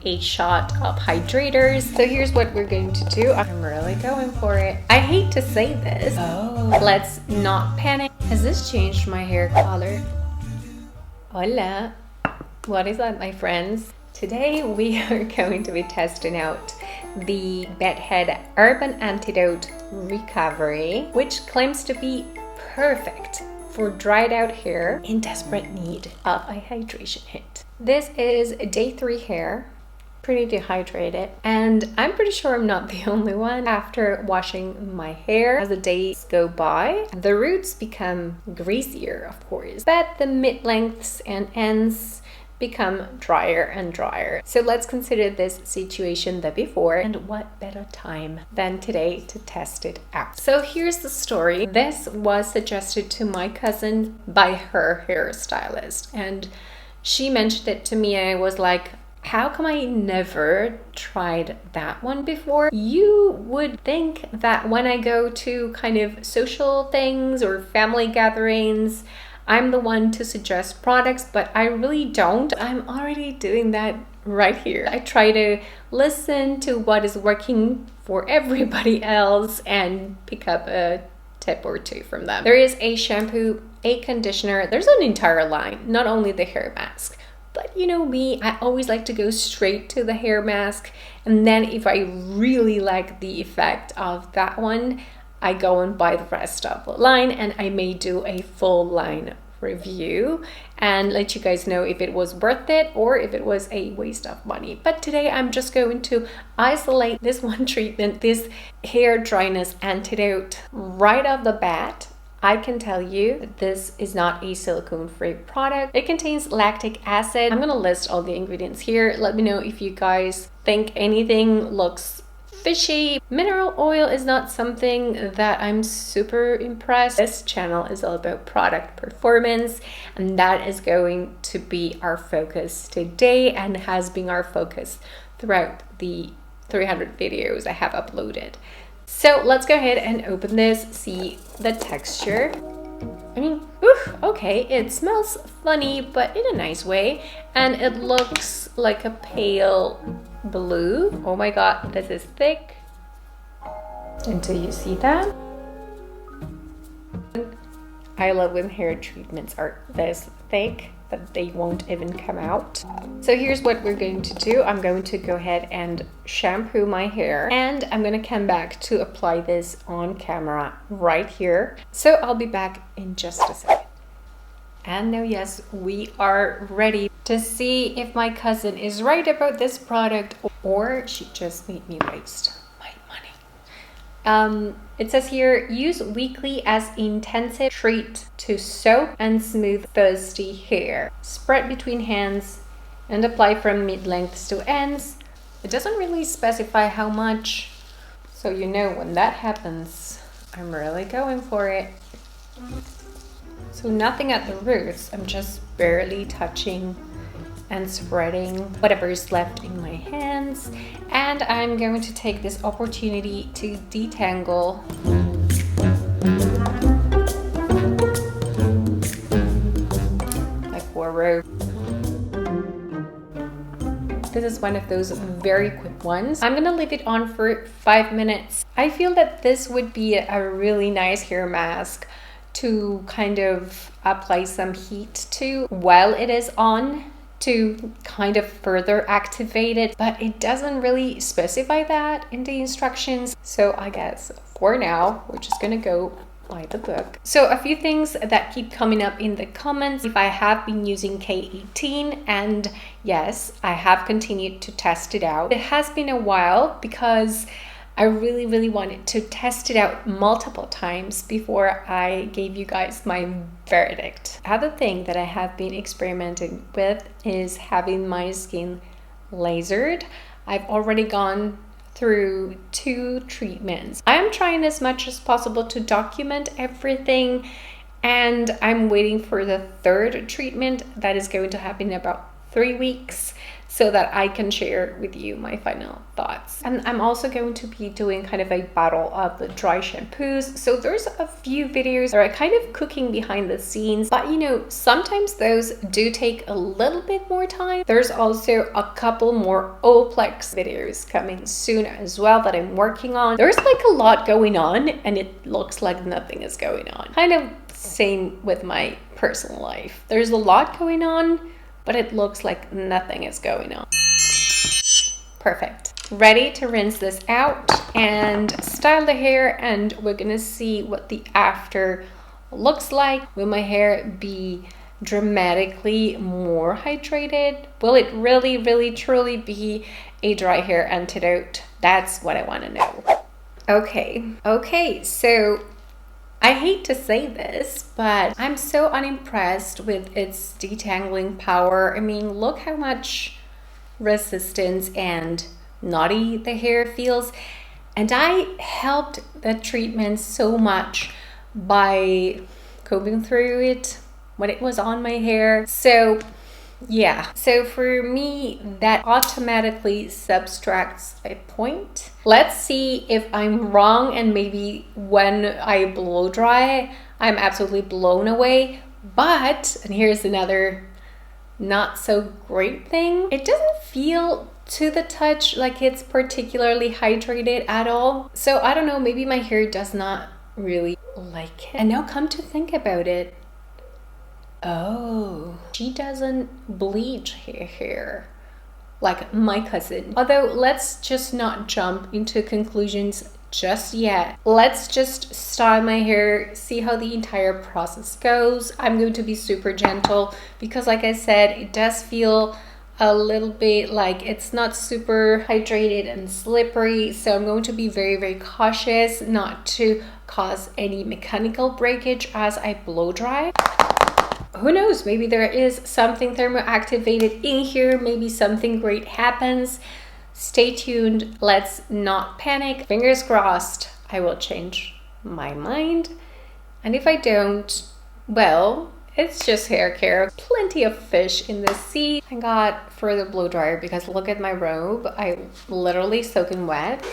a shot of hydrators. So here's what we're going to do. I'm really going for it. I hate to say this. Oh, let's not panic. Has this changed my hair color? Hola. What is up, my friends? Today we are going to be testing out the Bedhead Urban Antidote Recovery, which claims to be perfect for dried out hair in desperate need of a hydration hit. This is day 3 hair, pretty dehydrated, and I'm pretty sure I'm not the only one. After washing my hair, as the days go by, the roots become greasier, of course, but the mid-lengths and ends become drier and drier. So let's consider this situation the before, and what better time than today to test it out. So here's the story. This was suggested to my cousin by her hairstylist, and she mentioned it to me, and I was like, how come I never tried that one before? You would think that when I go to kind of social things or family gatherings, I'm the one to suggest products, but I really don't. I'm already doing that right here. I try to listen to what is working for everybody else and pick up a tip or two from them. There is a shampoo, a conditioner, there's an entire line, not only the hair mask. But you know me, I always like to go straight to the hair mask, and then if I really like the effect of that one, I go and buy the rest of the line, and I may do a full line review and let you guys know if it was worth it or if it was a waste of money. But today I'm just going to isolate this one treatment, this hair dryness antidote right off the bat. I can tell you that this is not a silicone-free product. It contains lactic acid. I'm gonna list all the ingredients here. Let me know if you guys think anything looks fishy. Mineral oil is not something that I'm super impressed. This channel is all about product performance, and that is going to be our focus today and has been our focus throughout the 300 videos I have uploaded. So let's go ahead and open this, see the texture. I mean, okay, it smells funny, but in a nice way, and it looks like a pale blue. Oh my god, this is thick. Until you see that. I love when hair treatments are this thick that they won't even come out. So here's what we're going to do. I'm going to go ahead and shampoo my hair, and I'm going to come back to apply this on camera right here. So I'll be back in just a second. And now, yes, we are ready to see if my cousin is right about this product or she just made me waste my money. It says here, use weekly as intensive treat to soap and smooth fuzzy hair. Spread between hands and apply from mid-lengths to ends. It doesn't really specify how much, so you know when that happens, I'm really going for it. So nothing at the roots, I'm just barely touching and spreading whatever is left in my hands. And I'm going to take this opportunity to detangle. Like 4 rows. This is one of those very quick ones. I'm gonna leave it on for 5 minutes. I feel that this would be a really nice hair mask to kind of apply some heat to while it is on, to kind of further activate it, but it doesn't really specify that in the instructions. So I guess for now, we're just gonna go by the book. So a few things that keep coming up in the comments, if I have been using K18, and yes, I have continued to test it out. It has been a while because I really wanted to test it out multiple times before I gave you guys my verdict. Other thing that I have been experimenting with is having my skin lasered. I've already gone through 2 treatments. I am trying as much as possible to document everything, and I'm waiting for the 3rd treatment that is going to happen in about 3 weeks. so that I can share with you my final thoughts. And I'm also going to be doing kind of a battle of the dry shampoos. So there's a few videos that are kind of cooking behind the scenes, but you know, sometimes those do take a little bit more time. There's also a couple more Olaplex videos coming soon as well that I'm working on. There's like a lot going on and it looks like nothing is going on. Kind of same with my personal life. There's a lot going on, but it looks like nothing is going on. Perfect. Ready to rinse this out and style the hair, and we're gonna see what the after looks like. Will my hair be dramatically more hydrated? Will it really, really, truly be a dry hair antidote? That's what I want to know. Okay, so I hate to say this, but I'm so unimpressed with its detangling power. I mean, look how much resistance and knotty the hair feels. And I helped the treatment so much by combing through it when it was on my hair. So yeah, so for me, that automatically subtracts a point. Let's see if I'm wrong, and maybe when I blow dry, I'm absolutely blown away. But, and here's another not so great thing, it doesn't feel to the touch like it's particularly hydrated at all. So I don't know, maybe my hair does not really like it. And now come to think about it, oh, she doesn't bleach her hair like my cousin. Although let's just not jump into conclusions just yet. Let's just style my hair, see how the entire process goes. I'm going to be super gentle because, like I said, it does feel a little bit like it's not super hydrated and slippery. So I'm going to be very, very cautious not to cause any mechanical breakage as I blow dry. Who knows, maybe there is something thermoactivated in here, maybe something great happens. Stay tuned, let's not panic. Fingers crossed I will change my mind. And if I don't, well, it's just hair care. Plenty of fish in the sea. I got for the blow dryer because look at my robe. I literally soaking wet.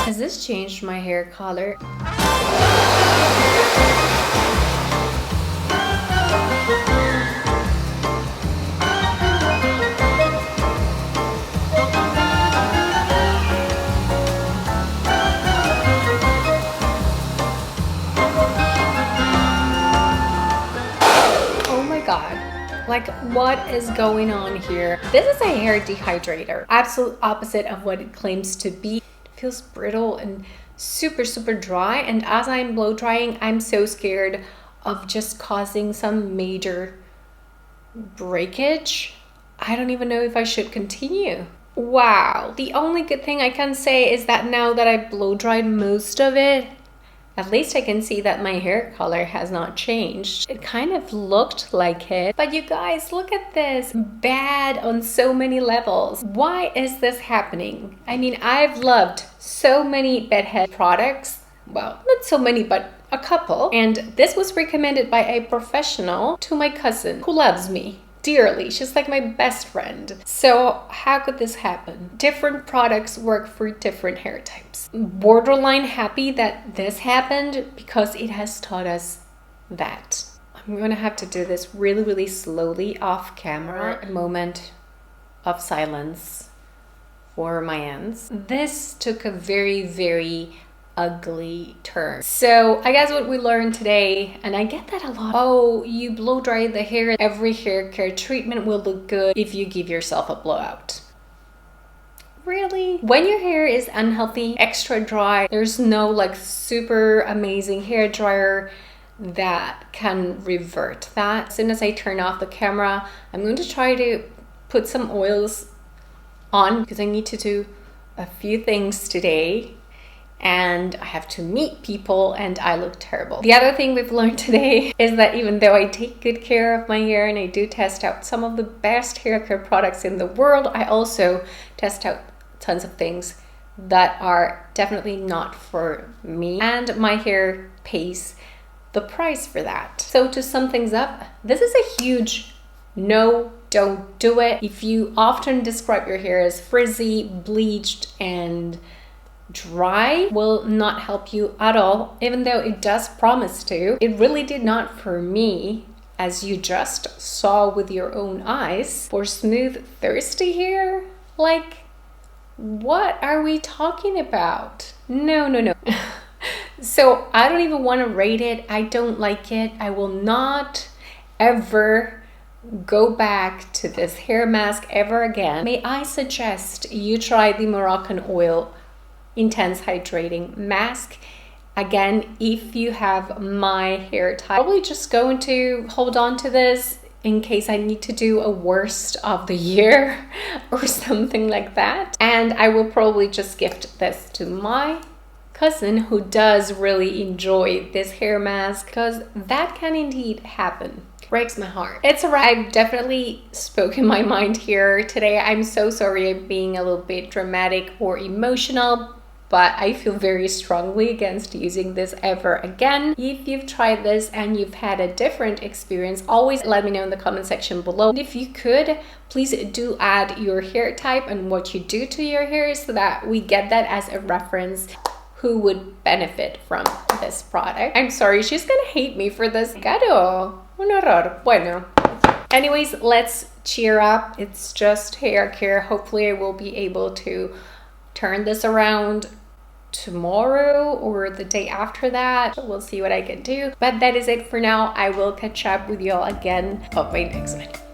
Has this changed my hair color? Oh my God. Like, what is going on here? This is a hair dehydrator. Absolute opposite of what it claims to be. Feels brittle and super, super dry. And as I'm blow drying, I'm so scared of just causing some major breakage. I don't even know if I should continue. Wow. The only good thing I can say is that now that I blow dried most of it, at least I can see that my hair color has not changed. It kind of looked like it, but you guys, look at this. Bad on so many levels. Why is this happening? I mean, I've loved so many bedhead products. Well, not so many, but a couple. And this was recommended by a professional to my cousin who loves me dearly. She's like my best friend. So how could this happen? Different products work for different hair types. Borderline happy that this happened because it has taught us that. I'm gonna have to do this really, really slowly off camera. A moment of silence for my ends. This took a very, very ugly turn. So I guess what we learned today, and I get that a lot. Oh, you blow dry the hair. Every hair care treatment will look good if you give yourself a blowout. Really? When your hair is unhealthy, extra dry, there's no like super amazing hair dryer that can revert that. As soon as I turn off the camera, I'm going to try to put some oils on because I need to do a few things today. and I have to meet people and I look terrible. The other thing we've learned today is that even though I take good care of my hair and I do test out some of the best hair care products in the world, I also test out tons of things that are definitely not for me, and my hair pays the price for that. So to sum things up, this is a huge no, don't do it. If you often describe your hair as frizzy, bleached, and dry, will not help you at all, even though it does promise to. It really did not for me, as you just saw with your own eyes. For smooth, thirsty hair, like, what are we talking about? No. So I don't even want to rate it. I don't like it. I will not ever go back to this hair mask ever again. May I suggest you try the Moroccan Oil Intense Hydrating Mask. Again, if you have my hair type, probably just going to hold on to this in case I need to do a worst of the year or something like that. And I will probably just gift this to my cousin who does really enjoy this hair mask, because that can indeed happen. Breaks my heart. It's alright. I've definitely spoken my mind here today. I'm so sorry I'm being a little bit dramatic or emotional, but I feel very strongly against using this ever again. If you've tried this and you've had a different experience, always let me know in the comment section below. And if you could, please do add your hair type and what you do to your hair so that we get that as a reference. Who would benefit from this product? I'm sorry, she's gonna hate me for this. Claro, un horror. Bueno. Anyways, let's cheer up. It's just hair care. Hopefully I will be able to turn this around tomorrow or the day after that. We'll see what I can do. But that is it for now. I will catch up with y'all again on my next one.